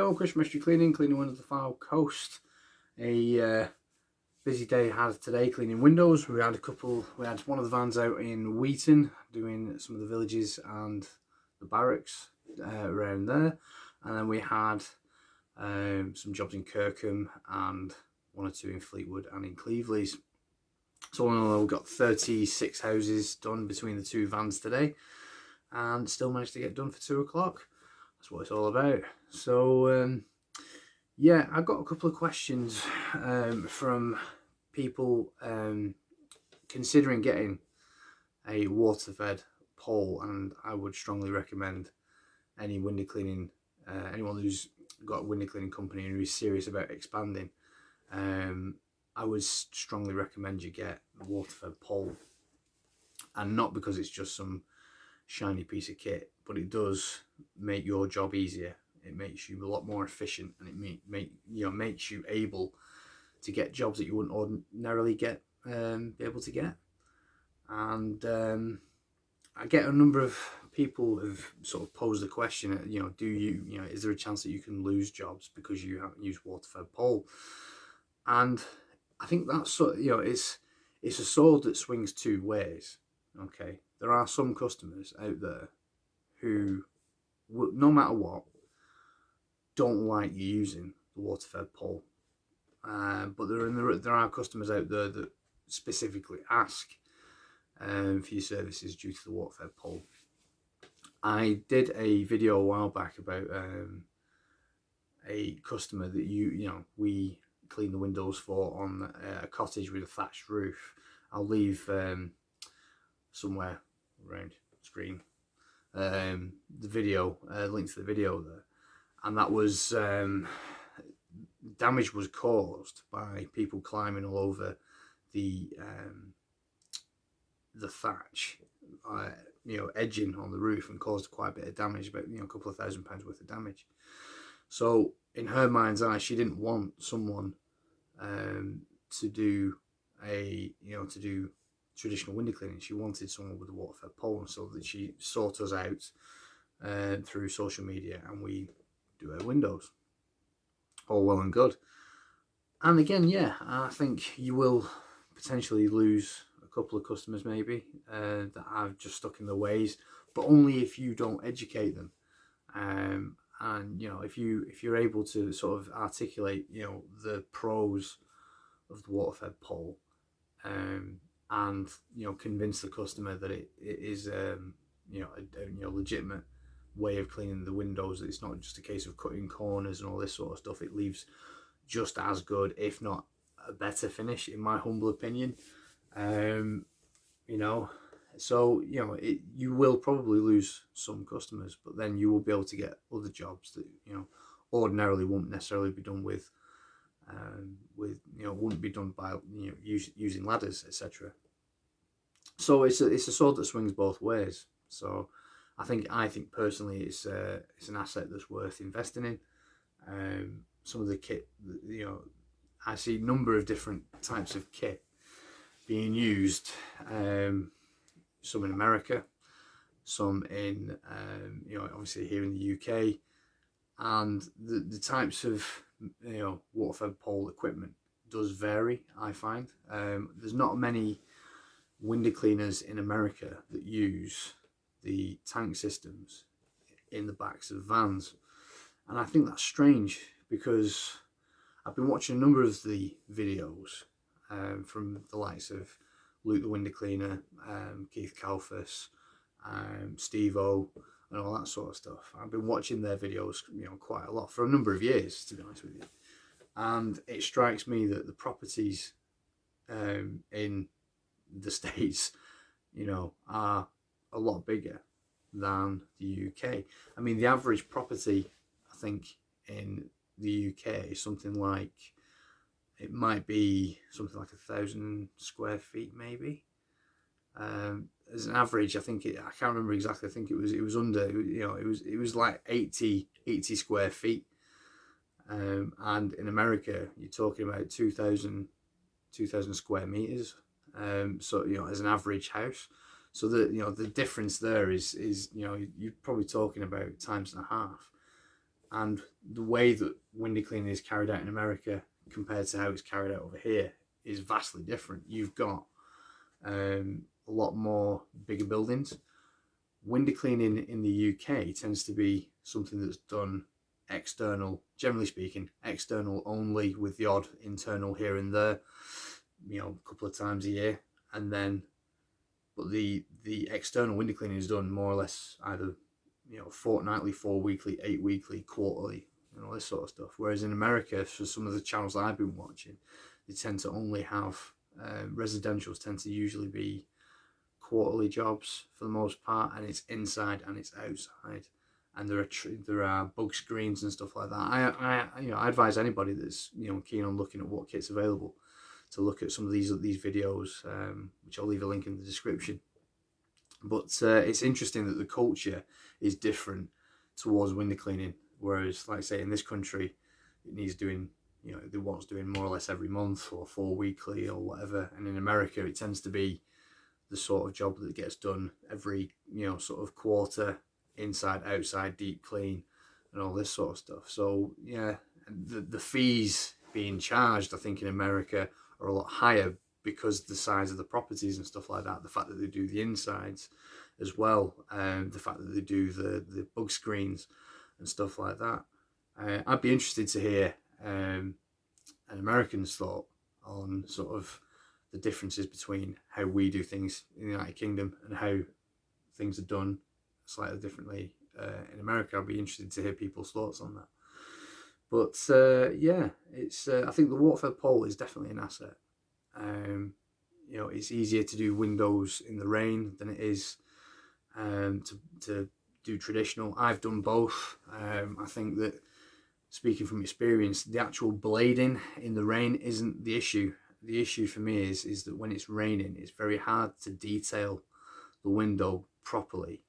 go, Chris Mystery Cleaning windows of the File Coast. A busy day had today cleaning windows. We had one of the vans out in Wheaton doing some of the villages and the barracks around there, and then we had some jobs in Kirkham and one or two in Fleetwood and in Cleveleys. So all in all, we got 36 houses done between the two vans today, and still managed to get done for 2 o'clock. That's what it's all about. So yeah, I got a couple of questions from people considering getting a water-fed pole, and I would strongly recommend any window cleaning, anyone who's got a window cleaning company and who's serious about expanding, I would strongly recommend you get a water-fed pole, and not because it's just some shiny piece of kit, but it does make your job easier. It makes you a lot more efficient, and it makes you able to get jobs that you wouldn't ordinarily be able to get. And I get a number of people who've sort of posed the question, is there a chance that you can lose jobs because you haven't used water-fed pole? And I think that's it's a sword that swings two ways. Okay, there are some customers out there who, no matter what, don't like you using the water-fed pole, but there are customers out there that specifically ask for your services due to the water-fed pole. I did a video a while back about a customer that we clean the windows for on a cottage with a thatched roof. I'll leave somewhere around screen the video, link to the video there, and that was damage was caused by people climbing all over the thatch, edging on the roof, and caused quite a bit of damage, about a couple of £1,000 worth of damage. So in her mind's eye, she didn't want someone to do traditional window cleaning. She wanted someone with a water-fed pole, so that she sought us out through social media, and we do her windows. All well and good. And again, yeah, I think you will potentially lose a couple of customers maybe that are just stuck in their ways, but only if you don't educate them. And if you're able to sort of articulate the pros of the water-fed pole, and convince the customer that it is a legitimate way of cleaning the windows, that it's not just a case of cutting corners and all this sort of stuff. It leaves just as good, if not a better finish, in my humble opinion. So you will probably lose some customers, but then you will be able to get other jobs that ordinarily won't necessarily be done with wouldn't be done by using ladders, etc. So it's a sword that swings both ways. So I think personally it's an asset that's worth investing in. Some of the kit, I see a number of different types of kit being used. Some in America, some in obviously here in the UK, and the types of water-fed pole equipment does vary. I find there's not many window cleaners in America that use the tank systems in the backs of vans, and I think that's strange, because I've been watching a number of the videos from the likes of Luke the Window Cleaner, Keith Kalfas, Steve-O, and all that sort of stuff. I've been watching their videos quite a lot for a number of years, to be honest with you, and it strikes me that the properties in the States are a lot bigger than the UK. I mean, the average property, I think, in the UK is something like, it might be something like 1,000 square feet maybe. As an average, I think I can't remember exactly. I think it was under, it was like 80 square feet. And in America, you're talking about 2,000 square meters. So as an average house. So the difference there is you're probably talking about times and a half. And the way that window cleaning is carried out in America compared to how it's carried out over here is vastly different. You've got a lot more bigger buildings. Window cleaning in the UK tends to be something that's done external, generally speaking, external only, with the odd internal here and there, a couple of times a year. And then, but the external window cleaning is done more or less either, fortnightly, 4 weekly, 8 weekly, quarterly, this sort of stuff. Whereas in America, for some of the channels that I've been watching, they tend to only have, residentials tend to usually be quarterly jobs for the most part, and it's inside and it's outside, and there are bug screens and stuff like that. I advise anybody that's keen on looking at what kit's available to look at some of these videos, which I'll leave a link in the description. But it's interesting that the culture is different towards window cleaning, whereas, like I say, in this country, it needs doing, it wants doing more or less every month or 4 weekly or whatever, and in America it tends to be the sort of job that gets done every, sort of quarter, inside, outside, deep clean, and all this sort of stuff. So yeah, the fees being charged, I think, in America are a lot higher because the size of the properties and stuff like that. The fact that they do the insides as well, the fact that they do the bug screens and stuff like that. I'd be interested to hear an American's thought on sort of the differences between how we do things in the United Kingdom and how things are done slightly differently in America. I'd be interested to hear people's thoughts on that. But yeah, it's I think the water-fed pole is definitely an asset. It's easier to do windows in the rain than it is to do traditional. I've done both. I think that, speaking from experience, the actual blading in the rain isn't the issue. The issue for me is that when it's raining, it's very hard to detail the window properly,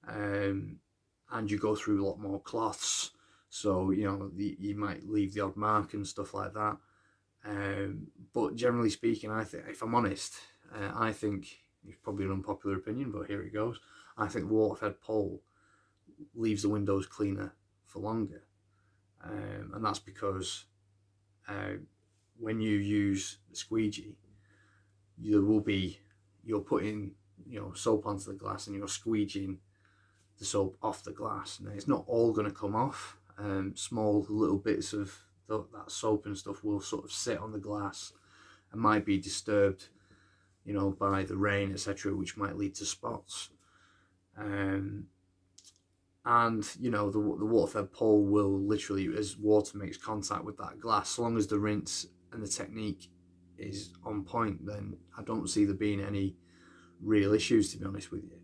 and you go through a lot more cloths, so you might leave the odd mark and stuff like that. But generally speaking, I think, if I'm honest, I think it's probably an unpopular opinion, but here it goes. I think the water-fed pole leaves the windows cleaner for longer, and that's because when you use the squeegee, you're putting soap onto the glass and you're squeegeeing the soap off the glass. Now, it's not all going to come off. Small little bits of that soap and stuff will sort of sit on the glass and might be disturbed, by the rain, etc., which might lead to spots. And the water-fed pole will literally, as water makes contact with that glass, so long as the rinse and the technique is on point, then I don't see there being any real issues, to be honest with you.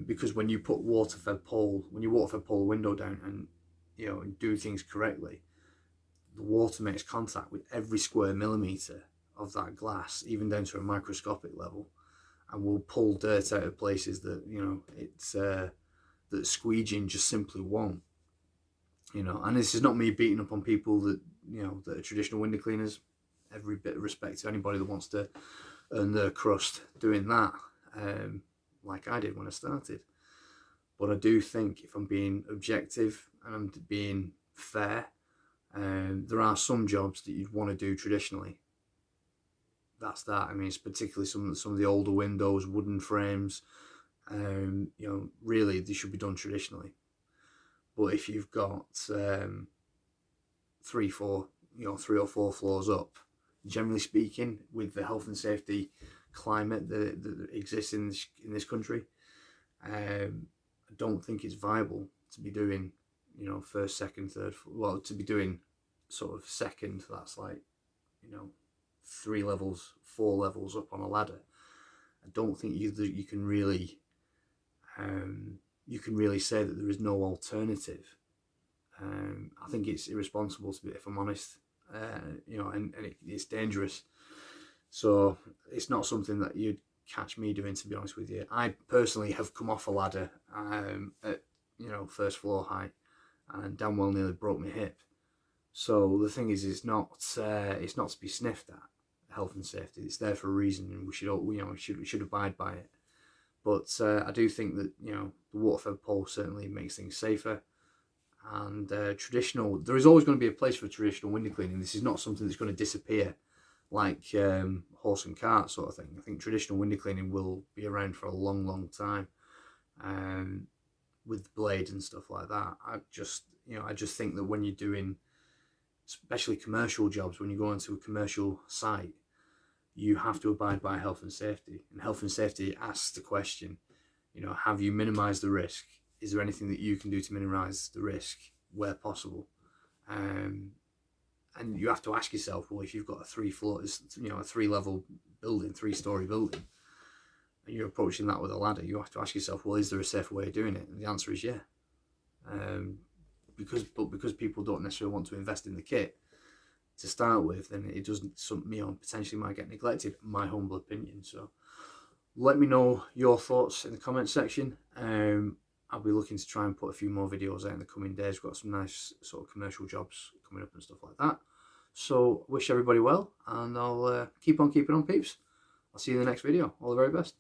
Because when you water-fed pole a window down and do things correctly, the water makes contact with every square millimetre of that glass, even down to a microscopic level, and will pull dirt out of places that that squeegeeing just simply won't. And this is not me beating up on people that that are traditional window cleaners. Every bit of respect to anybody that wants to earn their crust doing that, like I did when I started. But I do think, if I'm being objective and I'm being fair, there are some jobs that you'd want to do traditionally. That's that. I mean, it's particularly some of the older windows, wooden frames. Really, they should be done traditionally. But if you've got 3 or 4 floors up, generally speaking, with the health and safety climate that exists in this country, I don't think it's viable to be doing first, second, third. Well, to be doing sort of second, that's like 3 levels, 4 levels up on a ladder. I don't think you can really say that there is no alternative. I think it's irresponsible, to be, if I'm honest, and it's dangerous. So it's not something that you'd catch me doing, to be honest with you. I personally have come off a ladder at first floor height, and damn well nearly broke my hip. So the thing is, it's not to be sniffed at. Health and safety, it's there for a reason, and we should abide by it. But I do think that the water-fed pole certainly makes things safer, And traditional, there is always going to be a place for traditional window cleaning. This is not something that's going to disappear like horse and cart sort of thing. I think traditional window cleaning will be around for a long time, with blades and stuff like that. I just think that when you're doing, especially commercial jobs, when you go onto a commercial site, you have to abide by health and safety. And health and safety asks the question, have you minimized the risk? Is there anything that you can do to minimize the risk where possible? And you have to ask yourself, well, if you've got a 3-level building, 3-story building, and you're approaching that with a ladder, you have to ask yourself, well, is there a safer way of doing it? And the answer is yeah. Because people don't necessarily want to invest in the kit to start with, then it doesn't, potentially might get neglected, my humble opinion. So let me know your thoughts in the comment section. I'll be looking to try and put a few more videos out in the coming days. We've got some nice sort of commercial jobs coming up and stuff like that. So wish everybody well, and I'll keep on keeping on, peeps. I'll see you in the next video. All the very best.